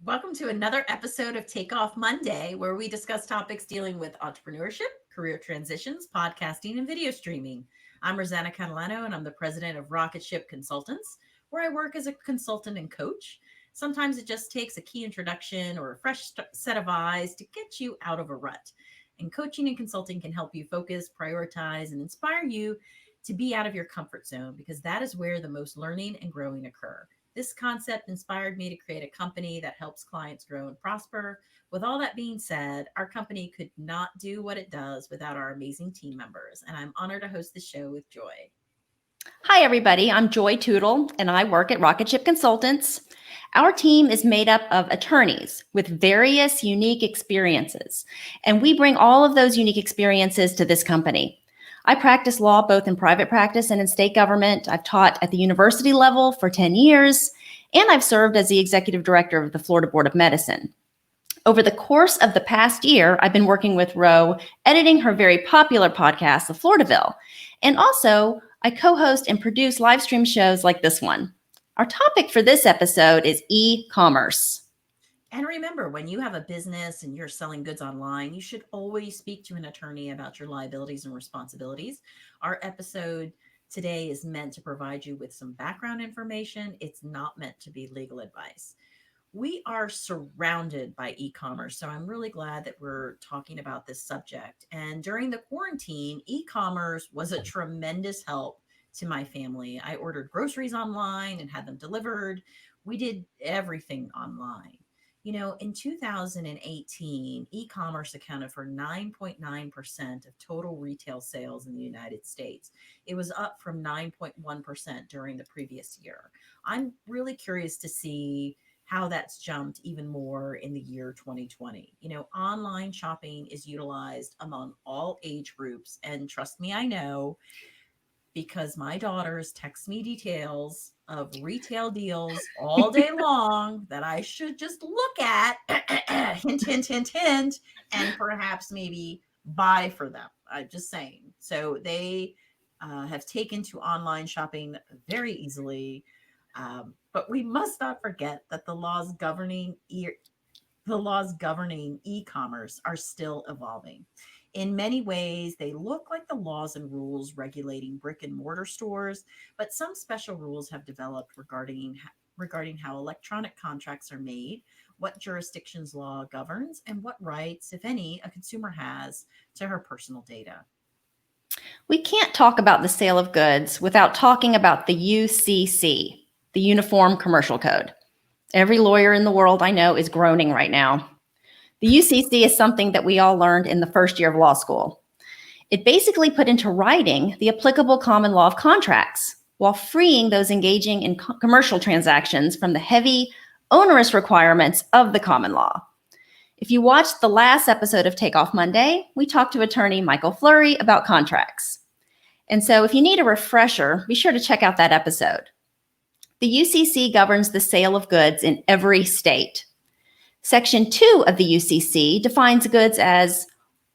Welcome to another episode of Take Off Monday, where we discuss topics dealing with entrepreneurship, career transitions, podcasting, and video streaming. I'm Rosanna Catalano, and I'm the president of Rocket Ship Consultants, where I work as a consultant and coach. Sometimes it just takes a key introduction or a fresh set of eyes to get you out of a rut. And coaching and consulting can help you focus, prioritize, and inspire you to be out of your comfort zone because that is where the most learning and growing occur. This concept inspired me to create a company that helps clients grow and prosper. With all that being said, our company could not do what it does without our amazing team members, and I'm honored to host the show with Joy. Hi, everybody. I'm Joy Tootle, and I work at Rocket Ship Consultants. Our team is made up of attorneys with various unique experiences, and we bring all of those unique experiences to this company. I practice law both in private practice and in state government. I've taught at the university level for 10 years, and I've served as the executive director of the Florida Board of Medicine. Over the course of the past year, I've been working with Ro, editing her very popular podcast, The Floridaville, and also I co-host and produce live stream shows like this one. Our topic for this episode is e-commerce. And remember, when you have a business and you're selling goods online, you should always speak to an attorney about your liabilities and responsibilities. Our episode today is meant to provide you with some background information. It's not meant to be legal advice. We are surrounded by e-commerce, so I'm really glad that we're talking about this subject. And during the quarantine, e-commerce was a tremendous help to my family. I ordered groceries online and had them delivered. We did everything online. In 2018, e-commerce accounted for 9.9% of total retail sales in the United States. It was up from 9.1% during the previous year. I'm really curious to see how that's jumped even more in the year 2020. Online shopping is utilized among all age groups. And trust me, I know, because my daughters text me details of retail deals all day long that I should just look at, hint, hint, hint, hint, and perhaps maybe buy for them. I'm just saying. So they have taken to online shopping very easily. But we must not forget that the laws governing e-commerce are still evolving. In many ways, they look like the laws and rules regulating brick and mortar stores, but some special rules have developed regarding how electronic contracts are made, what jurisdiction's law governs, and what rights, if any, a consumer has to her personal data. We can't talk about the sale of goods without talking about the UCC, the Uniform Commercial Code. Every lawyer in the world I know is groaning right now. The UCC is something that we all learned in the first year of law school. It basically put into writing the applicable common law of contracts while freeing those engaging in commercial transactions from the heavy, onerous requirements of the common law. If you watched the last episode of Take Off Monday, we talked to attorney Michael Fleury about contracts. And so if you need a refresher, be sure to check out that episode. The UCC governs the sale of goods in every state. Section 2 of the UCC defines goods as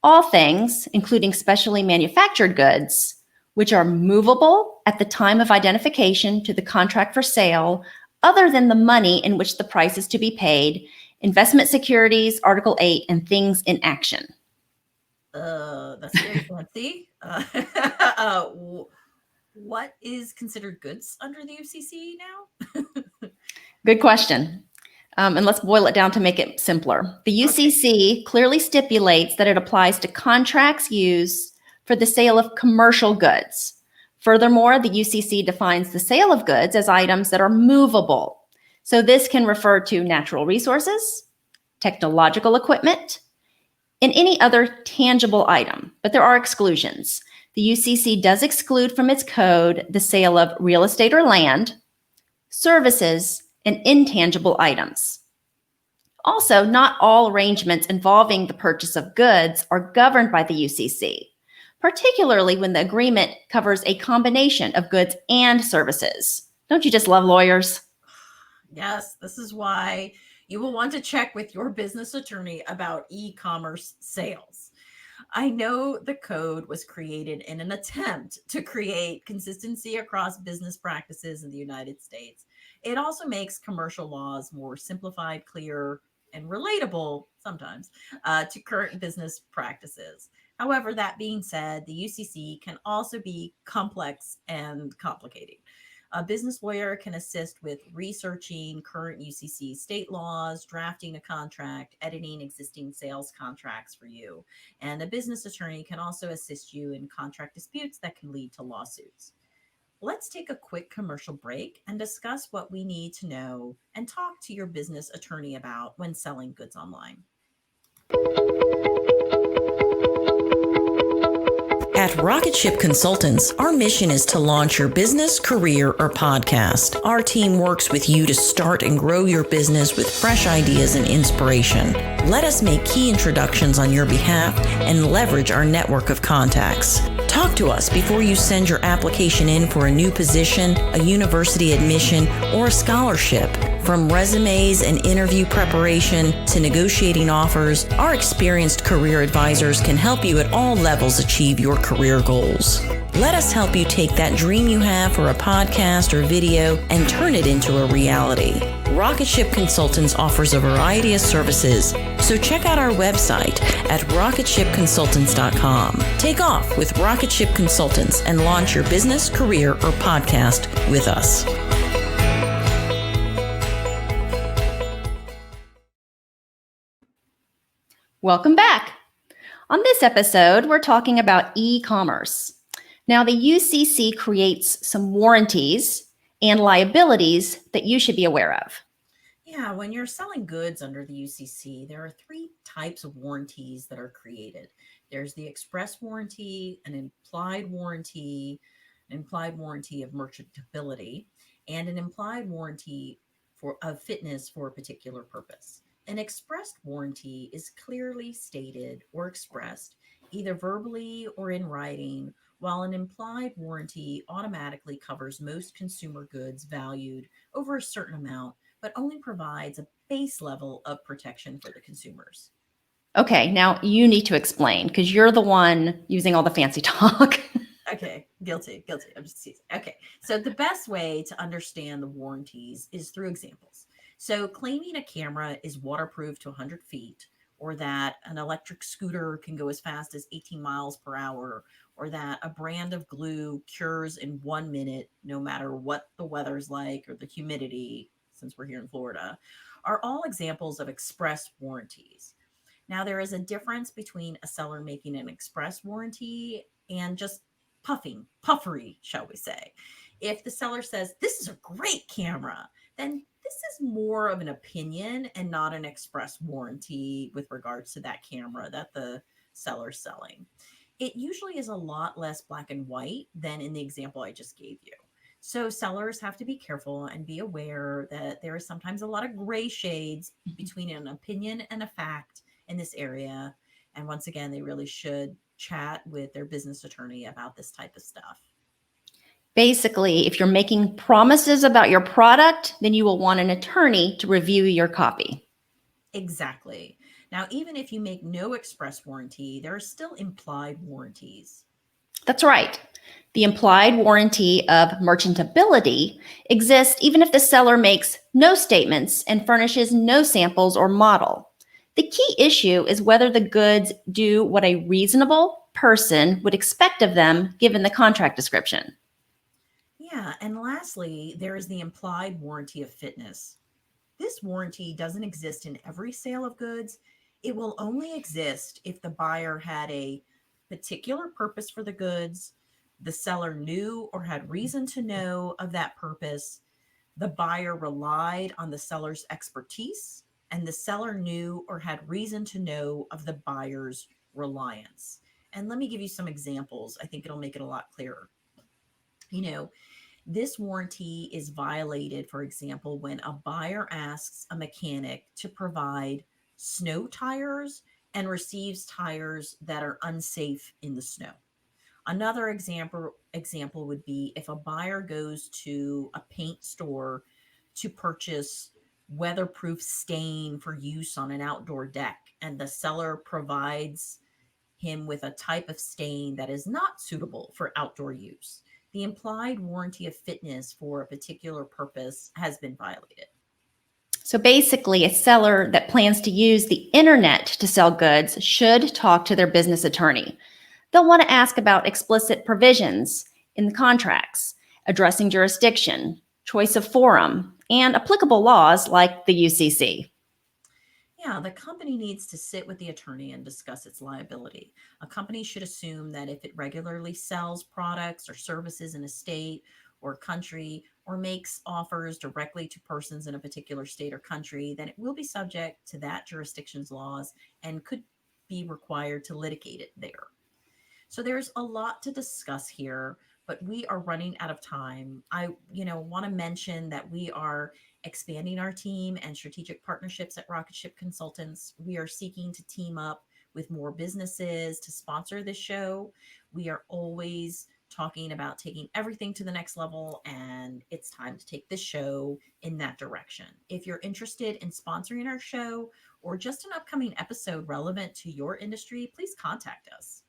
all things, including specially manufactured goods, which are movable at the time of identification to the contract for sale, other than the money in which the price is to be paid, investment securities, Article 8, and things in action. That's very fancy. What is considered goods under the UCC now? Good question. And let's boil it down to make it simpler. The UCC clearly stipulates that it applies to contracts used for the sale of commercial goods. Furthermore, the UCC defines the sale of goods as items that are movable. So this can refer to natural resources, technological equipment, and any other tangible item, but there are exclusions. The UCC does exclude from its code the sale of real estate or land, services, and intangible items. Also, not all arrangements involving the purchase of goods are governed by the UCC, particularly when the agreement covers a combination of goods and services. Don't you just love lawyers? Yes, this is why you will want to check with your business attorney about e-commerce sales. I know the code was created in an attempt to create consistency across business practices in the United States. It also makes commercial laws more simplified, clear, and relatable sometimes to current business practices. However, that being said, the UCC can also be complex and complicated. A business lawyer can assist with researching current UCC state laws, drafting a contract, editing existing sales contracts for you. And a business attorney can also assist you in contract disputes that can lead to lawsuits. Let's take a quick commercial break and discuss what we need to know and talk to your business attorney about when selling goods online. At Rocket Ship Consultants, our mission is to launch your business, career, or podcast. Our team works with you to start and grow your business with fresh ideas and inspiration. Let us make key introductions on your behalf and leverage our network of contacts. Talk to us before you send your application in for a new position, a university admission, or a scholarship. From resumes and interview preparation to negotiating offers, our experienced career advisors can help you at all levels achieve your career goals. Let us help you take that dream you have for a podcast or video and turn it into a reality. Rocket Ship Consultants offers a variety of services, so check out our website at rocketshipconsultants.com. Take off with Rocket Ship Consultants and launch your business, career, or podcast with us. Welcome back. On this episode, we're talking about e-commerce. Now, the UCC creates some warranties and liabilities that you should be aware of. Yeah, when you're selling goods under the UCC, there are three types of warranties that are created. There's the express warranty, an implied warranty of merchantability, and an implied warranty of fitness for a particular purpose. An expressed warranty is clearly stated or expressed, either verbally or in writing, while an implied warranty automatically covers most consumer goods valued over a certain amount, but only provides a base level of protection for the consumers. Okay, now you need to explain because you're the one using all the fancy talk. Okay, guilty. I'm just teasing. Okay, so the best way to understand the warranties is through examples. So claiming a camera is waterproof to 100 feet, or that an electric scooter can go as fast as 18 miles per hour, or that a brand of glue cures in 1 minute, no matter what the weather's like or the humidity, since we're here in Florida, are all examples of express warranties. Now, there is a difference between a seller making an express warranty and just puffery, shall we say. If the seller says, "This is a great camera," then this is more of an opinion and not an express warranty with regards to that camera that the seller's selling. It usually is a lot less black and white than in the example I just gave you. So sellers have to be careful and be aware that there is sometimes a lot of gray shades between an opinion and a fact in this area. And once again, they really should chat with their business attorney about this type of stuff. Basically, if you're making promises about your product, then you will want an attorney to review your copy. Exactly. Now, even if you make no express warranty, there are still implied warranties. That's right. The implied warranty of merchantability exists even if the seller makes no statements and furnishes no samples or model. The key issue is whether the goods do what a reasonable person would expect of them given the contract description. Yeah, and lastly, there is the implied warranty of fitness. This warranty doesn't exist in every sale of goods. It will only exist if the buyer had a particular purpose for the goods, the seller knew or had reason to know of that purpose, the buyer relied on the seller's expertise, and the seller knew or had reason to know of the buyer's reliance. And let me give you some examples. I think it'll make it a lot clearer. This warranty is violated, for example, when a buyer asks a mechanic to provide snow tires and receives tires that are unsafe in the snow. Another example would be if a buyer goes to a paint store to purchase weatherproof stain for use on an outdoor deck, and the seller provides him with a type of stain that is not suitable for outdoor use. the implied warranty of fitness for a particular purpose has been violated. So basically, a seller that plans to use the internet to sell goods should talk to their business attorney. They'll want to ask about explicit provisions in the contracts, addressing jurisdiction, choice of forum, and applicable laws like the UCC. Yeah, the company needs to sit with the attorney and discuss its liability. A company should assume that if it regularly sells products or services in a state or country or makes offers directly to persons in a particular state or country, then it will be subject to that jurisdiction's laws and could be required to litigate it there. So there's a lot to discuss here, but we are running out of time. I, want to mention that we are expanding our team and strategic partnerships at Rocket Ship Consultants. We are seeking to team up with more businesses to sponsor this show. We are always talking about taking everything to the next level, and it's time to take this show in that direction. If you're interested in sponsoring our show or just an upcoming episode relevant to your industry, please contact us.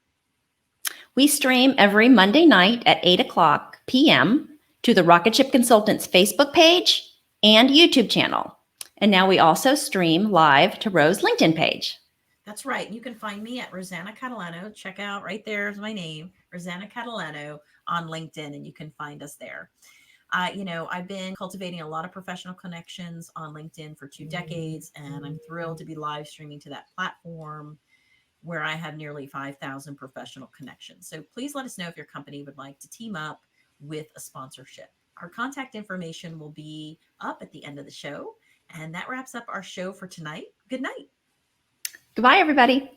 We stream every Monday night at 8 o'clock p.m. to the Rocket Ship Consultants Facebook page and YouTube channel. And now we also stream live to Ro's LinkedIn page. That's right. You can find me at Rosanna Catalano. Check out right there is my name, Rosanna Catalano on LinkedIn, and you can find us there. I've been cultivating a lot of professional connections on LinkedIn for 2 decades, and I'm thrilled to be live streaming to that platform where I have nearly 5,000 professional connections. So please let us know if your company would like to team up with a sponsorship. Our contact information will be up at the end of the show. And that wraps up our show for tonight. Good night. Goodbye, everybody.